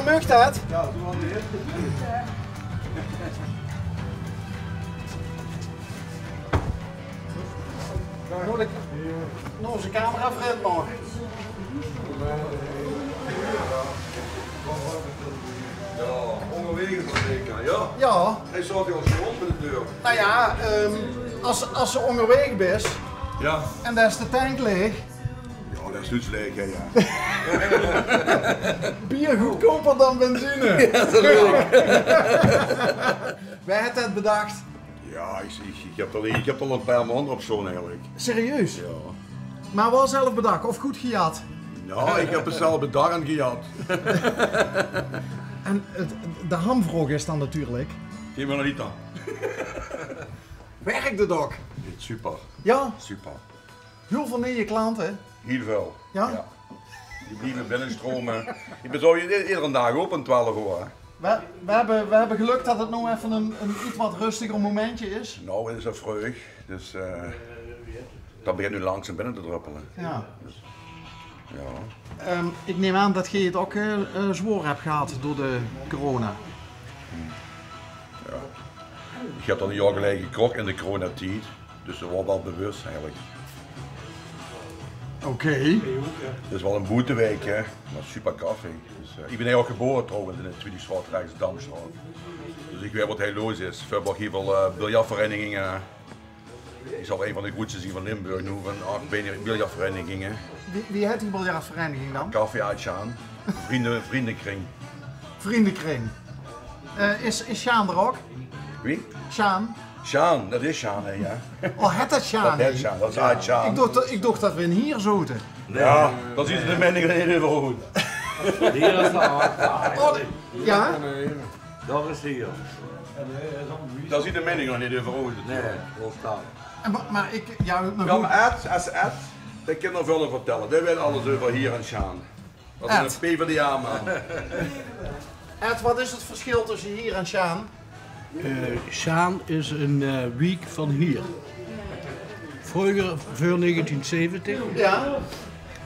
mag dat? Ja, doe maar weer. Nou, onze camera vreemd nog. Ja, onderwege is dat zeker, ja? Ja, Hij staat hier al rond bij de deur. nou ja, als ze onderweg is Ja. en daar is de tank leeg, Ja, dat is dus leeg, hè, ja. bier goedkoper dan benzine. Ja, dat weet ik. Wij hebben het bedacht. Ja, ik heb al een paar maanden op zo'n eigenlijk. Serieus? Ja. Maar wel zelf bedacht of goed gejat. Nou, ik heb het zelf bedacht en gehad. En de hamvraag is dan natuurlijk, Geef me nog niet aan. werkt het ook? Super, Ja, super. heel veel nieuwe klanten. Heel veel. Ja? Die blijven binnenstromen. Ik ben zo iedere dag open 12 uur. Hè. We hebben geluk dat het nu even een iets wat rustiger momentje is. Nou, het is een vreugd. Dus dat begint nu langzaam binnen te druppelen. Ja. Ja. Ik neem aan dat je het ook zwaar hebt gehad door de corona. Ik heb dan een jaar geleden gekrokt in de coronatijd. Dus dat was wel bewust eigenlijk. Oké. Het is wel een boeteweek, hè. Maar super koffie. Dus, ik ben hier ook geboren trouwens in de Tweede Straat, Damstraat. Dus ik weet wat heel los is. We hebben ook heel veel biljartverenigingen. Ik zal een van de grootste zien van Limburg nu, van 8 biljartverenigingen. Wie heet die biljartvereniging dan? Café Uitsjaan, vriendenkring. Vriendenkring. Is Sjaan er ook? Wie? Sjaan? Sjaan, dat is Sjaan, hè, ja. Oh, het is Sjaan? Dat is Sjaan, dat is Uitsjaan. Ik dacht dat we in hier zoten. Ja, dat ziet de meningen niet even goed. Hier is de aard. Oh, ja? Dat is hier. Dat ziet de mening nog niet even goed. Nee, dat staat. Maar ik, ja, nou Ja, goed. maar Ed, dat kan nog veel vertellen. Die weet alles over hier en Sjaan. Dat is Ed. een PvdA-man. Ed, wat is het verschil tussen hier en Sjaan? Sjaan is een week van hier. Vroeger, voor 1970, Ja?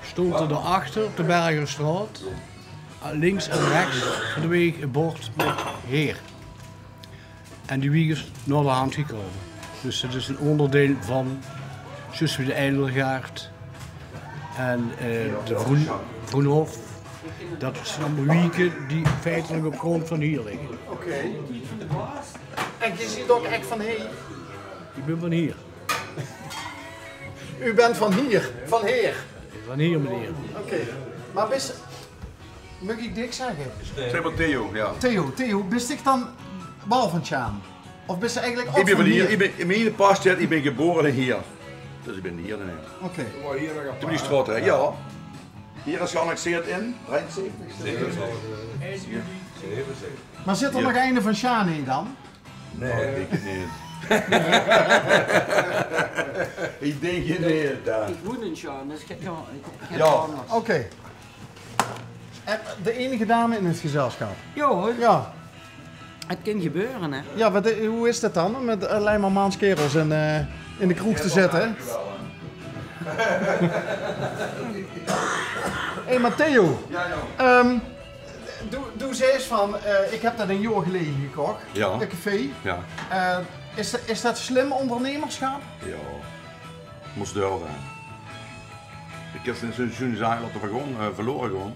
stond er daarachter op de Bergerstraat, links en rechts van de weg een bord met heer. En die wieg is naar de hand gekomen. Dus het is een onderdeel van Zusje de Eidelgaard en de Vroenhof. Dat zijn allemaal wieken die feitelijk op grond van hier liggen. Oké. En je ziet ook echt van, hé, Ik ben van hier. u bent van hier, van heer. Van hier, meneer. Oké. Maar best, mag ik dik zeggen? Zeg maar Theo, ja. Theo, bist ik dan wel van Sjaan? Of bist je eigenlijk ook Ik ben van hier, hier? ik ben in mijn passtad, ik ben geboren hier. Dus ik ben hier. Nee. Oké. Toen die straat, hè? Ja. Hier is geannexeerd in 73. Maar zit er nog een van Sjaan in dan? Nee, ik denk het niet. Ik denk het niet. Daar. Ik woon in Sjaan, dus ik heb Ja. anders. Oké. En de enige dame in het gezelschap? Ja hoor, Ja. het kan gebeuren hè. Ja, hoe is dat dan? Om met alleen maar maanskerels in de kroeg te zetten? Hé, maar Theo. Ja, joh. Doe ze eens van, ik heb dat een jaar geleden gekocht, Ja. een café. Ja. Is dat slim ondernemerschap? Ja. Moest durven. Ik heb sinds een seizoen zaken verloren gewoon.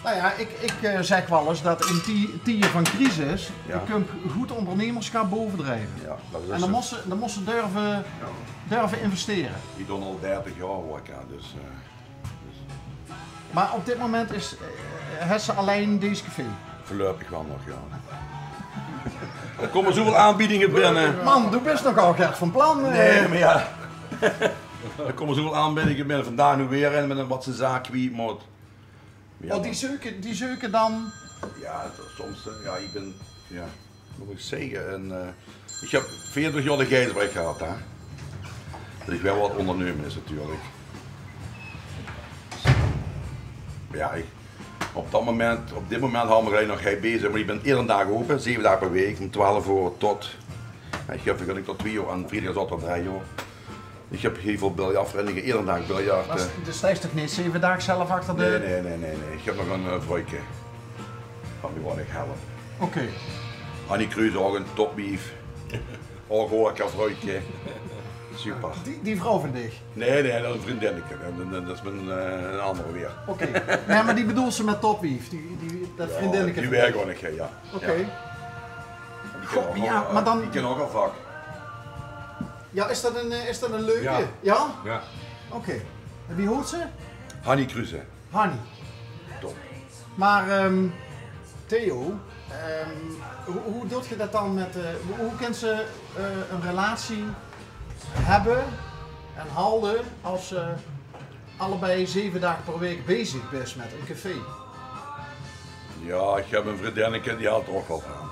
Nou ja, ik zeg wel eens dat in tijden van crisis, Ja. je kunt goed ondernemerschap bovendrijven. Ja, dat is En dan moest ze durven investeren. Ik doe al 30 jaar horeca, dus... Maar op dit moment is ze alleen deze café. Voorlopig wel nog, ja. Er komen zoveel aanbiedingen binnen. Man, du bent nogal echt van plan. Nee, maar ja. Er komen zoveel aanbiedingen binnen. Vandaag nu weer in met een wat zijn zaak kwijt moet. Ja, Oh, die zoeken dan. ja, soms, ja, ik ben, ja, wat moet ik zeggen. Ik heb 40 jaar de Gijsberg gehad, hè. Dat ik wel wat ondernemen is natuurlijk. Ja, op dit moment hou ik me alleen nog hij bezig, maar ik ben iedere dag open, 7 dagen per week, van 12 uur tot, ik heb vergunning tot 2 uur en vrijdag tot 3 uur. Ik heb heel veel biljartverenigingen, iedere dag biljart. Dus dat is toch niet 7 dagen zelf achter de... Nee. Ik heb nog een vrouwtje. kan me wel echt helpen. Oké. Annie Kruis ook een topbief. Ook horeca vrouwtje. Super. Die vrouw vind ik. Nee, dat is een vriendinnetje. Dat is een andere weer. Oké. Nee, maar die bedoelt ze met topwief. Dat vriendinnetje. Die werkt gewoon een keer, ja. Oké. Ja. Goh, ja, maar dan... Die ken ook al vak. Ja, is dat een leuke? Ja. Ja? Ja. Oké. En wie hoort ze? Annie Kruis, hè. Hanny. Top. Maar Theo, hoe doe je dat dan met... hoe kan ze een relatie hebben en houden als ze allebei 7 dagen per week bezig bent met een café? Ja, ik heb een vriendinnetje die haalt er ook wel aan.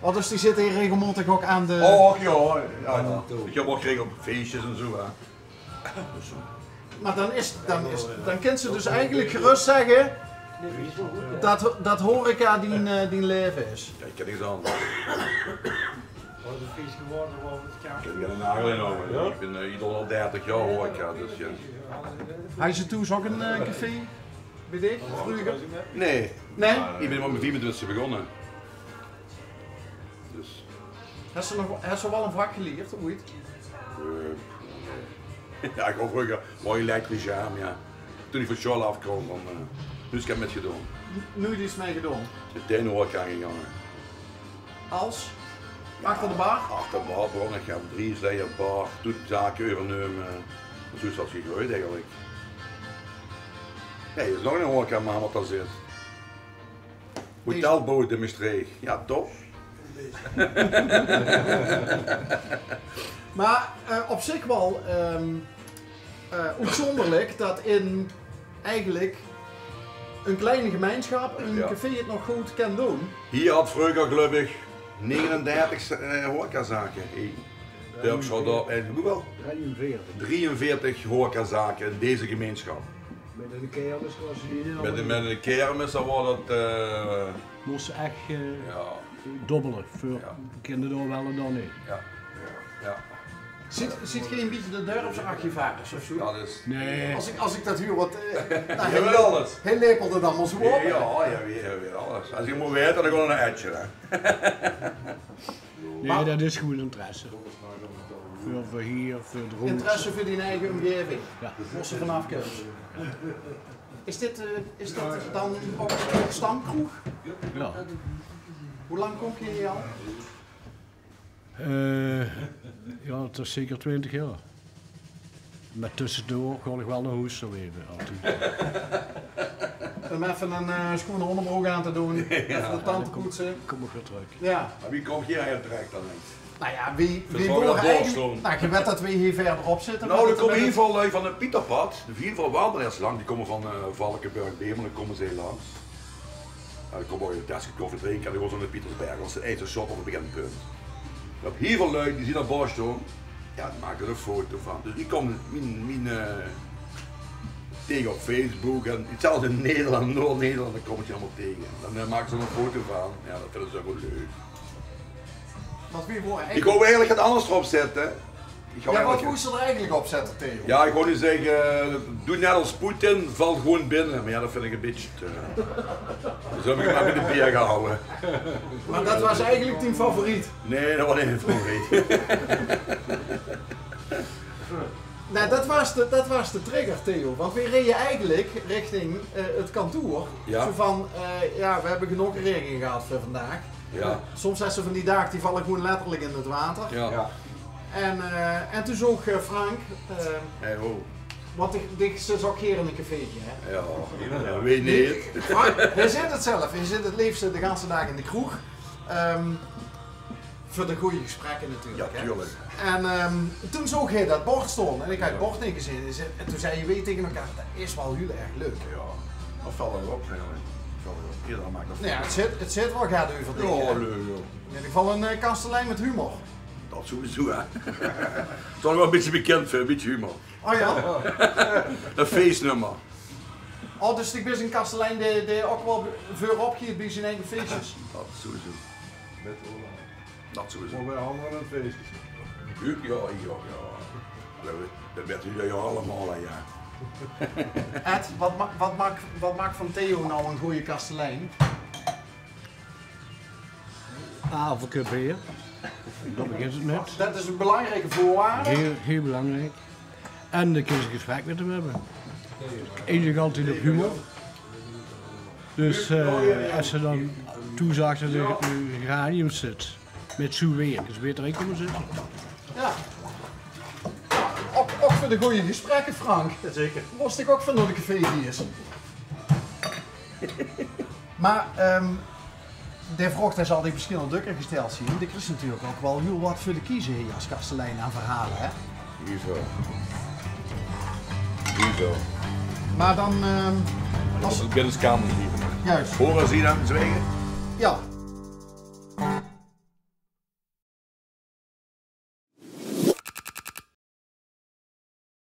Oh, dus die zitten hier regelmatig ook aan de... Oh, ja. Ik heb ook geregeld feestjes en zo, hè. Dus, Maar dan kan ze dus eigenlijk gerust zeggen dat horeca die leven is. ja, ik ken niks anders. Wat is vies geworden over het kamer? Ik heb er een nagel in over. Ja? Ik ben ieder al 30 jaar horeca, dus ja. Hij ze toen ook een café? Weet ik, vroeger? Nee, Nee? ik ben met mijn 24e begonnen. Dus, Heeft ze wel een vak geleerd, ooit? ja, ik ook vroeger mooi elektrisch aan, ja. Toen ik van school afkwam, dan nu is ik het met gedaan. Nu die is mee gedaan. De ene horeca gegaan. Als? Achter de bar? Achter de bar begonnen, ik heb 3 zeeën bar, toen zaken overnemen. Zo is dat gegroeid eigenlijk. Nee, er is nog een horeca man wat daar zit. Hotelboot in Maastricht, ja top. Maar op zich wel uitzonderlijk dat in eigenlijk een kleine gemeenschap een Ja. café het nog goed kan doen. Hier had vroeger gelukkig 39 horecazaken. Hoeveel? 43 horecazaken in deze gemeenschap. Met een kermis was hij niet Met een kermis dan was het, Moesten echt ja, dobbelen. Voor Ja. kinderen door wel en dan niet. ja. Ziet geen beetje de deur op zijn archivaris of zo? Dat is... Nee. Als ik dat huur, wat... nou, Je weet alles. hij lepelde dan maar zo op. Ja, je weet alles. Als je moet weten, dan gewoon een etje. Hè. Nee, dat is gewoon interesse. Voor hier, voor de rond. Interesse voor die eigen omgeving. Ja. Moest er vanaf kunnen. Is dit dan ook een stamkroeg? Ja. Hoe lang kom je hier al? Ja, het is zeker 20 jaar. Met tussendoor ga ik wel naar huis zo even. Om even een schone onderbroek aan te doen, even de tand te poetsen. Kom ik weer terug. Ja. Maar wie komt hier eigenlijk terecht dan? Nou ja, wie Verzorg wonen dat eigenlijk... Boston. Nou, je weet dat we hier verderop zitten. Nou, er maar komen in dat- ieder geval van het Pieterpad, de 4 van wandelaars lang, die komen van Valkenburg, Beemel, dan komen ze hier langs. Nou, dan komen we een tasje koffie drinken en dan gaan ze naar Pietersberg, dat is het eerste shop op het beginpunt. Je hebt heel veel lui die zien naar Boston, ja, die maken er een foto van. Dus die komen tegen op Facebook en hetzelfde in Nederland, Noord-Nederland, dan kom je allemaal tegen. Dan maken ze er een foto van, ja, dat vinden ze ook wel leuk. Want wie wonen Ik eigenlijk... wou eigenlijk het anders erop zetten. Ik ga Ja, wat eigenlijk- moest ze er eigenlijk op zetten, Theo? Ja, ik wou niet zeggen, doe net als Poetin, val gewoon binnen. Maar ja, dat vind ik een beetje te... Dus heb ik het maar met de bier gehouden. Maar dat was eigenlijk die favoriet. Nee, dat was niet het favoriet. Nou, dat was de trigger, Theo. Want we reden eigenlijk richting het kantoor. Ja. Zo van, ja, we hebben genoeg regen gehad voor vandaag. Ja, Soms zijn ze van die dagen die vallen gewoon letterlijk in het water. ja. En toen zoog Frank, Hey, ho. want ik zit ook hier in een cafeetje. Hè. Ja, weet niet. Frank, hij zit het zelf, hij zit het liefst de hele dag in de kroeg. Voor de goede gesprekken natuurlijk. Ja, hè. tuurlijk. En toen zoog hij dat bord staan en ik had het bord niet gezien. En toen zei je weet tegen elkaar, dat is wel heel erg leuk. Ja, dat valt erop eigenlijk. Iedereen maakt dat. Nou ja, het zit wel gaat over dingen. Ja, hè. leuk joh. In ieder geval een kastelein met humor. Dat sowieso hè. Toch wel een beetje bekend voor, een beetje humor. Oh ja? Een feestnummer. Oh, dus ik ben een kastelein die ook wel veel opgeeft bij zijn eigen feestjes. Dat sowieso. Met Ola. Dat sowieso. Maar wij allemaal een feestje. Ja. Dat weten jullie allemaal hè, ja. Ed, wat maakt van Theo nou een goede kastelein? Avelcup beer. Dat begint het met. Dat is een belangrijke voorwaarde. Heel belangrijk. En dan kun je een gesprek met hem hebben. Eén altijd op humor. Dus als ze dan toezagt dat er een geranium zit, met zo'n weer, dus weer erin komen zitten. Ja. Ook voor de goede gesprekken, Frank. Zeker. Moest ik ook van naar de café is. Maar de vraag is altijd verschillende drukker gesteld zien. Er is natuurlijk ook wel heel wat voor de kiezen hier als kastelein aan verhalen, hè? Hier zo. Hier zo. Maar dan Als het binnenskamer liever. juist. Horen ze hier aan het zwegen? Ja,